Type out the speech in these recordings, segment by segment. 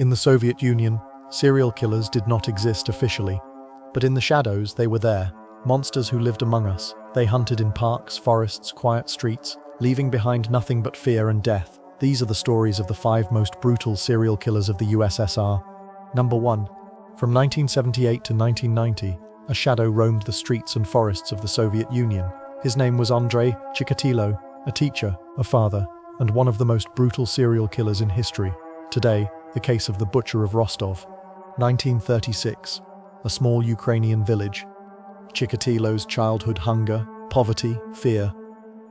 In the Soviet Union, serial killers did not exist officially, but in the shadows they were there, monsters who lived among us. They hunted in parks, forests, quiet streets, leaving behind nothing but fear and death. These are the stories of the 5 most brutal serial killers of the USSR. Number 1. From 1978 to 1990, a shadow roamed the streets and forests of the Soviet Union. His name was Andrei Chikatilo, a teacher, a father, and one of the most brutal serial killers in history. Today, the case of the Butcher of Rostov. 1936, a small Ukrainian village. Chikatilo's childhood: hunger, poverty, fear.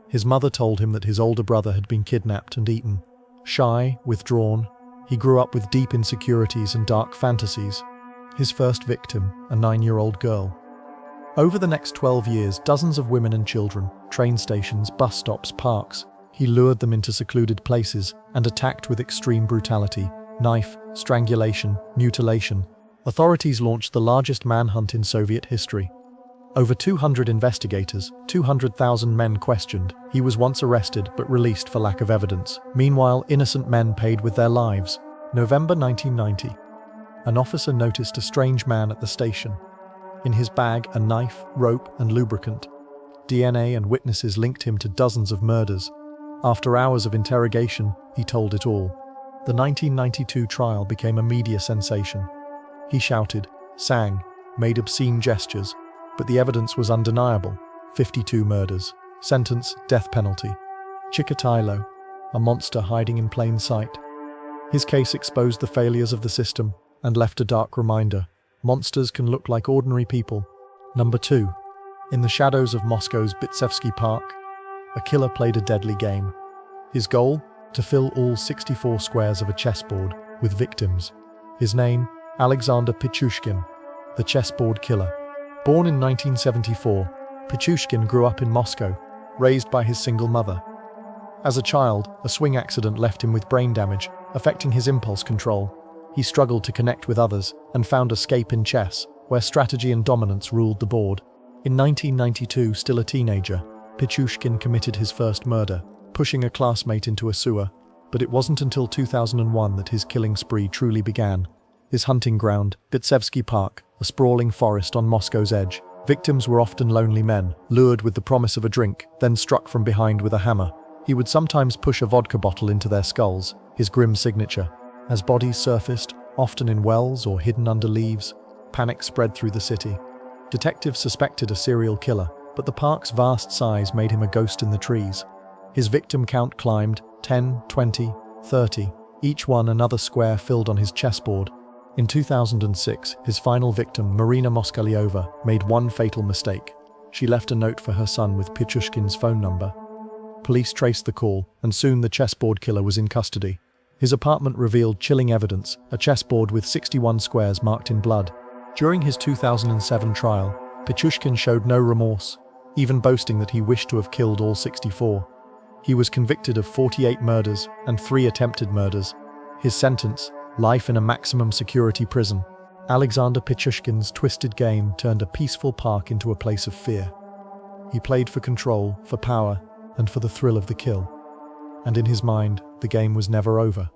His mother told him that his older brother had been kidnapped and eaten. Shy, withdrawn, he grew up with deep insecurities and dark fantasies. His first victim, a 9-year-old girl. Over the next 12 years, dozens of women and children, train stations, bus stops, parks, he lured them into secluded places and attacked with extreme brutality: knife, strangulation, mutilation. Authorities launched the largest manhunt in Soviet history. Over 200 investigators, 200,000 men questioned. He was once arrested but released for lack of evidence. Meanwhile, innocent men paid with their lives. November 1990. An officer noticed a strange man at the station. In his bag, a knife, rope, and lubricant. DNA and witnesses linked him to dozens of murders. After hours of interrogation, he told it all. The 1992 trial became a media sensation. He shouted, sang, made obscene gestures, but the evidence was undeniable. 52 murders. Sentence: death penalty. Chikatilo, a monster hiding in plain sight. His case exposed the failures of the system and left a dark reminder: monsters can look like ordinary people. Number 2. In the shadows of Moscow's Bitsevsky Park, a killer played a deadly game. His goal? To fill all 64 squares of a chessboard with victims. His name? Alexander Pichushkin, the chessboard killer. Born in 1974, Pichushkin grew up in Moscow, raised by his single mother. As a child, a swing accident left him with brain damage, affecting his impulse control. He struggled to connect with others and found escape in chess, where strategy and dominance ruled the board. In 1992, still a teenager, Pichushkin committed his first murder, pushing a classmate into a sewer. But it wasn't until 2001 that his killing spree truly began. His hunting ground, Bitsevsky Park, a sprawling forest on Moscow's edge. Victims were often lonely men, lured with the promise of a drink, then struck from behind with a hammer. He would sometimes push a vodka bottle into their skulls, his grim signature. As bodies surfaced, often in wells or hidden under leaves, panic spread through the city. Detectives suspected a serial killer, but the park's vast size made him a ghost in the trees. His victim count climbed: 10, 20, 30, each one another square filled on his chessboard. In 2006, his final victim, Marina Moskalyova, made one fatal mistake. She left a note for her son with Pichushkin's phone number. Police traced the call, and soon the chessboard killer was in custody. His apartment revealed chilling evidence: a chessboard with 61 squares marked in blood. During his 2007 trial, Pichushkin showed no remorse, even boasting that he wished to have killed all 64. He was convicted of 48 murders and 3 attempted murders. His sentence: life in a maximum security prison. Alexander Pichushkin's twisted game turned a peaceful park into a place of fear. He played for control, for power, and for the thrill of the kill. And in his mind, the game was never over.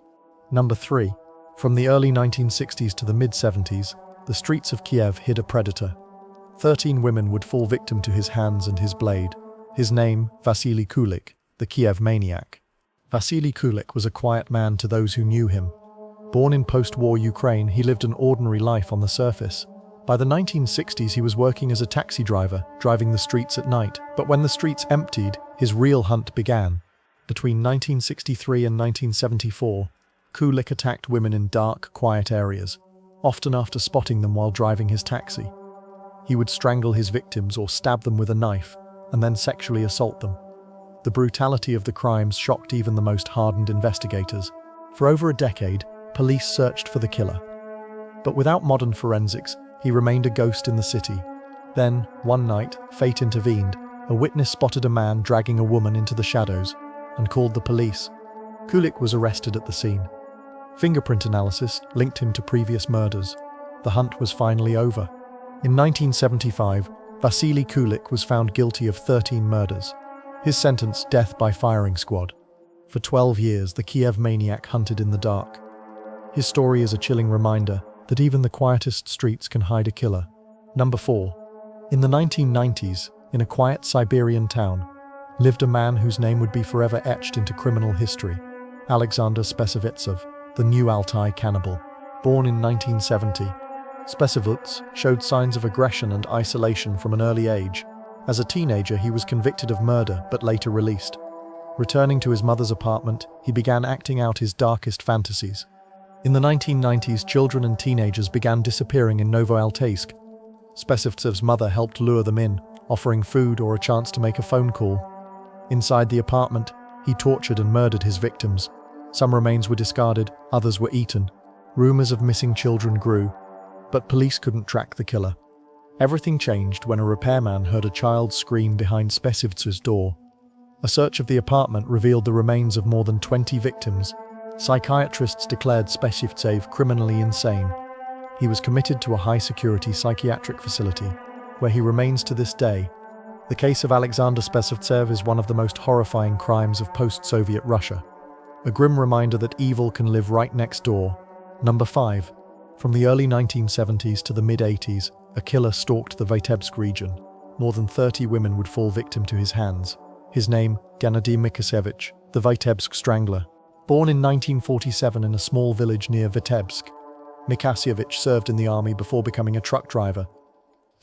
Number 3. From the early 1960s to the mid-70s, the streets of Kiev hid a predator. 13 women would fall victim to his hands and his blade. His name: Vasily Kulik, the Kiev maniac. Vasily Kulik was a quiet man to those who knew him. Born in post-war Ukraine, he lived an ordinary life on the surface. By the 1960s, he was working as a taxi driver, driving the streets at night. But when the streets emptied, his real hunt began. Between 1963 and 1974, Kulik attacked women in dark, quiet areas, often after spotting them while driving his taxi. He would strangle his victims or stab them with a knife, and then sexually assault them. The brutality of the crimes shocked even the most hardened investigators. For over a decade, police searched for the killer. But without modern forensics, he remained a ghost in the city. Then, one night, fate intervened. A witness spotted a man dragging a woman into the shadows and called the police. Kulik was arrested at the scene. Fingerprint analysis linked him to previous murders. The hunt was finally over. In 1975, Vasily Kulik was found guilty of 13 murders. His sentence: death by firing squad. For 12 years, the Kiev maniac hunted in the dark. His story is a chilling reminder that even the quietest streets can hide a killer. Number 4. In the 1990s, in a quiet Siberian town, lived a man whose name would be forever etched into criminal history. Alexander Spesivetsov, the New Altai cannibal. Born in 1970, Spesivets showed signs of aggression and isolation from an early age. As a teenager, he was convicted of murder but later released. Returning to his mother's apartment, he began acting out his darkest fantasies. In the 1990s, children and teenagers began disappearing in Novoaltaysk. Spesivetsov's mother helped lure them in, offering food or a chance to make a phone call. Inside the apartment, he tortured and murdered his victims. Some remains were discarded, others were eaten. Rumors of missing children grew, but police couldn't track the killer. Everything changed when a repairman heard a child scream behind Spesivetsov's door. A search of the apartment revealed the remains of more than 20 victims. Psychiatrists declared Spesivetsov criminally insane. He was committed to a high-security psychiatric facility, where he remains to this day. The case of Alexander Spesivetsov is one of the most horrifying crimes of post-Soviet Russia. A grim reminder that evil can live right next door. Number 5. From the early 1970s to the mid-80s, a killer stalked the Vitebsk region. More than 30 women would fall victim to his hands. His name, Gennady Mikasevich, the Vitebsk Strangler. Born in 1947 in a small village near Vitebsk, Mikasevich served in the army before becoming a truck driver.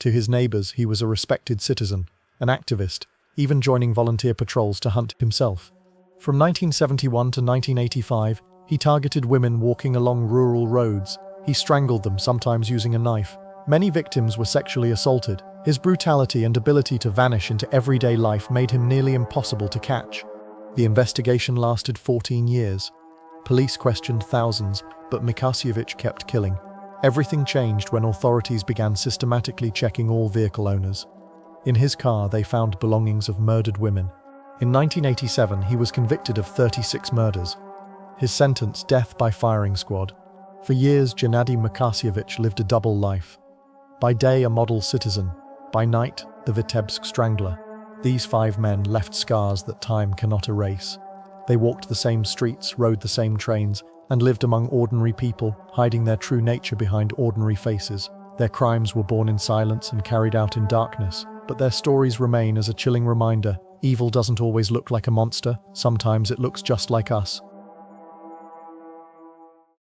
To his neighbors, he was a respected citizen, an activist, even joining volunteer patrols to hunt himself. From 1971 to 1985, he targeted women walking along rural roads. He strangled them, sometimes using a knife. Many victims were sexually assaulted. His brutality and ability to vanish into everyday life made him nearly impossible to catch. The investigation lasted 14 years. Police questioned thousands, but Mikasevich kept killing. Everything changed when authorities began systematically checking all vehicle owners. In his car, they found belongings of murdered women. In 1987, he was convicted of 36 murders. His sentence, death by firing squad. For years, Gennady Mikasevich lived a double life. By day, a model citizen. By night, the Vitebsk Strangler. These 5 men left scars that time cannot erase. They walked the same streets, rode the same trains, and lived among ordinary people, hiding their true nature behind ordinary faces. Their crimes were born in silence and carried out in darkness, but their stories remain as a chilling reminder. Evil doesn't always look like a monster, sometimes it looks just like us.